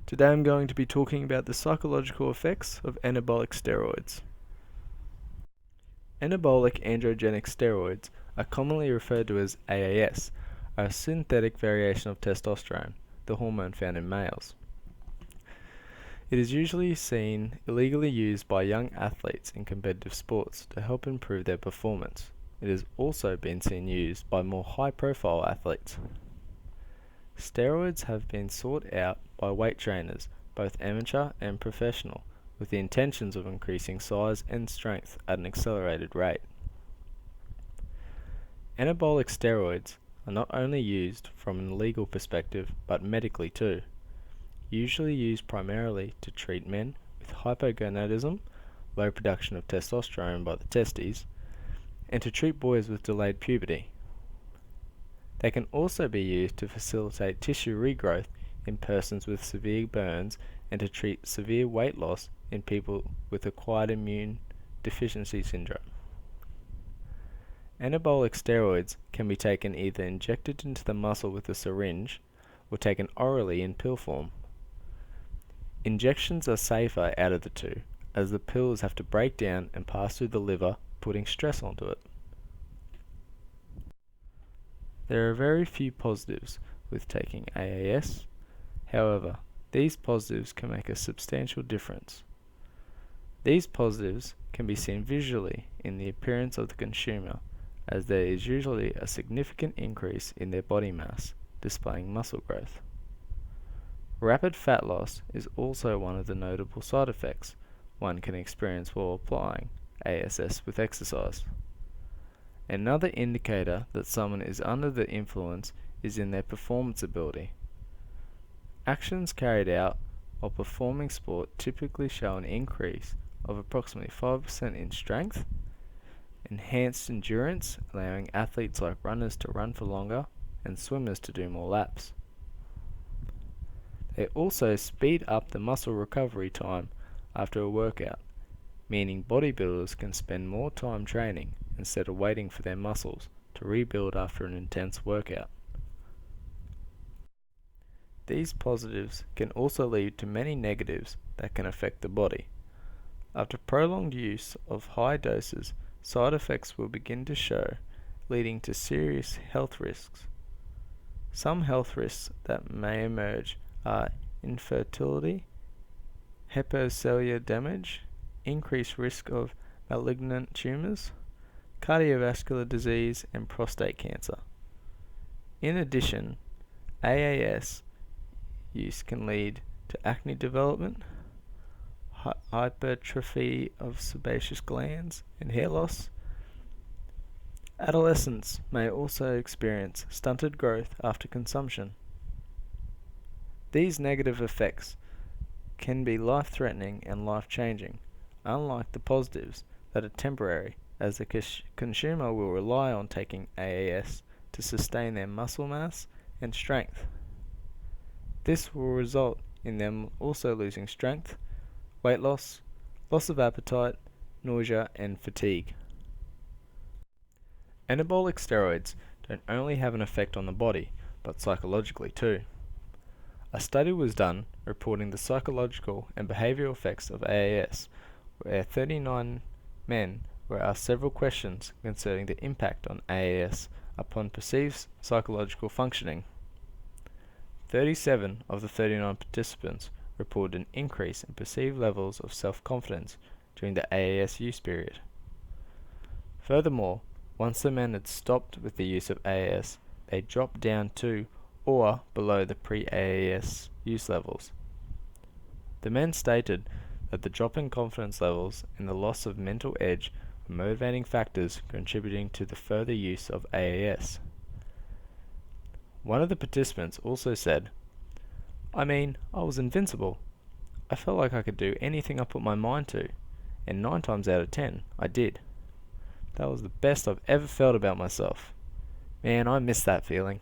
Today I'm going to be talking about the psychological effects of anabolic steroids. Anabolic androgenic steroids are commonly referred to as AAS, are a synthetic variation of testosterone, the hormone found in males. It is usually seen illegally used by young athletes in competitive sports to help improve their performance. It has also been seen used by more high-profile athletes. Steroids have been sought out by weight trainers, both amateur and professional, with the intentions of increasing size and strength at an accelerated rate. Anabolic steroids are not only used from an legal perspective, but medically too. Usually used primarily to treat men with hypogonadism, low production of testosterone by the testes, and to treat boys with delayed puberty. They can also be used to facilitate tissue regrowth in persons with severe burns and to treat severe weight loss in people with acquired immune deficiency syndrome. Anabolic steroids can be taken either injected into the muscle with a syringe or taken orally in pill form. Injections are safer out of the two, as the pills have to break down and pass through the liver, putting stress onto it. There are very few positives with taking AAS. However, these positives can make a substantial difference. These positives can be seen visually in the appearance of the consumer, as there is usually a significant increase in their body mass, displaying muscle growth. Rapid fat loss is also one of the notable side effects one can experience while applying ASS with exercise. Another indicator that someone is under the influence is in their performance ability. Actions carried out while performing sport typically show an increase of approximately 5% in strength, enhanced endurance, allowing athletes like runners to run for longer and swimmers to do more laps. They also speed up the muscle recovery time after a workout, meaning bodybuilders can spend more time training instead of waiting for their muscles to rebuild after an intense workout. These positives can also lead to many negatives that can affect the body. After prolonged use of high doses, side effects will begin to show, leading to serious health risks. Some health risks that may emerge are infertility, hepatocellular damage, increased risk of malignant tumors, cardiovascular disease, and prostate cancer. In addition, AAS use can lead to acne development, hypertrophy of sebaceous glands, and hair loss. Adolescents may also experience stunted growth after consumption. These negative effects can be life-threatening and life-changing, unlike the positives that are temporary, as the consumer will rely on taking AAS to sustain their muscle mass and strength. This will result in them also losing strength, weight loss, loss of appetite, nausea, and fatigue. Anabolic steroids don't only have an effect on the body, but psychologically too. A study was done reporting the psychological and behavioral effects of AAS, where 39 men were asked several questions concerning the impact on AAS upon perceived psychological functioning. 37 of the 39 participants reported an increase in perceived levels of self-confidence during the AAS use period. Furthermore, once the men had stopped with the use of AAS, they dropped down to or below the pre-AAS use levels. The men stated that the drop in confidence levels and the loss of mental edge were motivating factors contributing to the further use of AAS. One of the participants also said, I was invincible. I felt like I could do anything I put my mind to, and 9 times out of 10, I did. That was the best I've ever felt about myself. Man, I miss that feeling.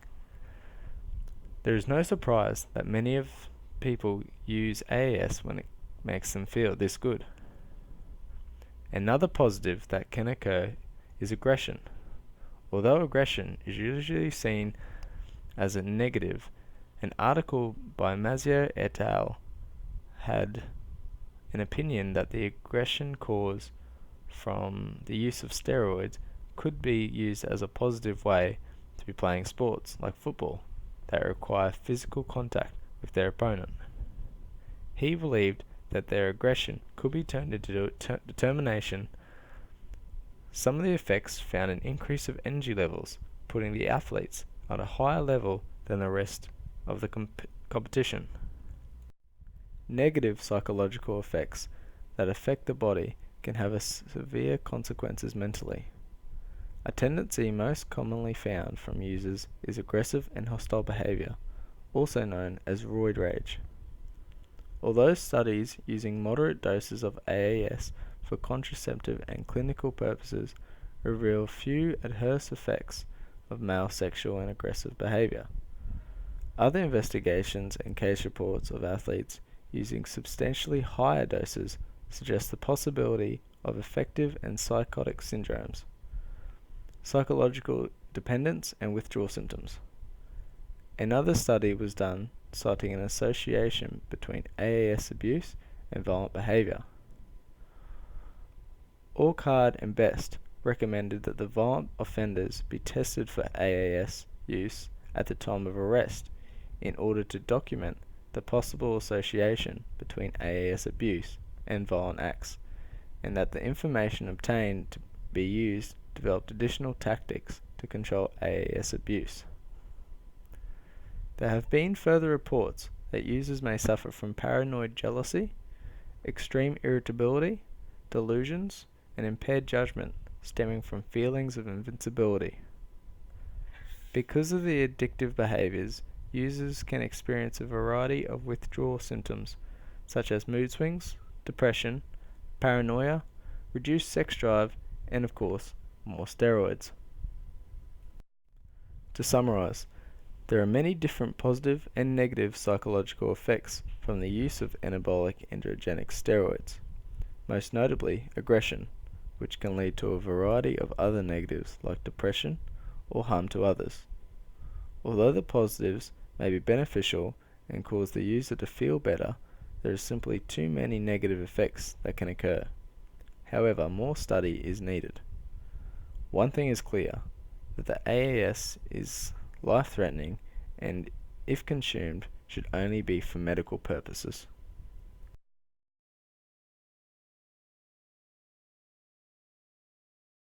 There is no surprise that many of people use AAS when it makes them feel this good. Another positive that can occur is aggression. Although aggression is usually seen as a negative, an article by Mazio et al. had an opinion that the aggression caused from the use of steroids could be used as a positive way to be playing sports like football that require physical contact with their opponent. He believed that their aggression could be turned into determination. Some of the effects found an increase of energy levels, putting the athletes on a higher level than the rest of the competition. Negative psychological effects that affect the body can have severe consequences mentally. A tendency most commonly found from users is aggressive and hostile behavior, also known as roid rage. Although studies using moderate doses of AAS for contraceptive and clinical purposes reveal few adverse effects of male sexual and aggressive behavior, other investigations and case reports of athletes using substantially higher doses suggest the possibility of affective and psychotic syndromes, psychological dependence, and withdrawal symptoms. Another study was done citing an association between AAS abuse and violent behavior. Orchard and Best recommended that the violent offenders be tested for AAS use at the time of arrest in order to document the possible association between AAS abuse and violent acts, and that the information obtained to be used developed additional tactics to control AAS abuse. There have been further reports that users may suffer from paranoid jealousy, extreme irritability, delusions, and impaired judgment stemming from feelings of invincibility. Because of the addictive behaviors, users can experience a variety of withdrawal symptoms such as mood swings, depression, paranoia, reduced sex drive, and of course, more steroids. To summarize, there are many different positive and negative psychological effects from the use of anabolic androgenic steroids, most notably aggression, which can lead to a variety of other negatives like depression or harm to others. Although the positives may be beneficial and cause the user to feel better, there are simply too many negative effects that can occur. However, more study is needed. One thing is clear, that the AAS is life-threatening and, if consumed, should only be for medical purposes.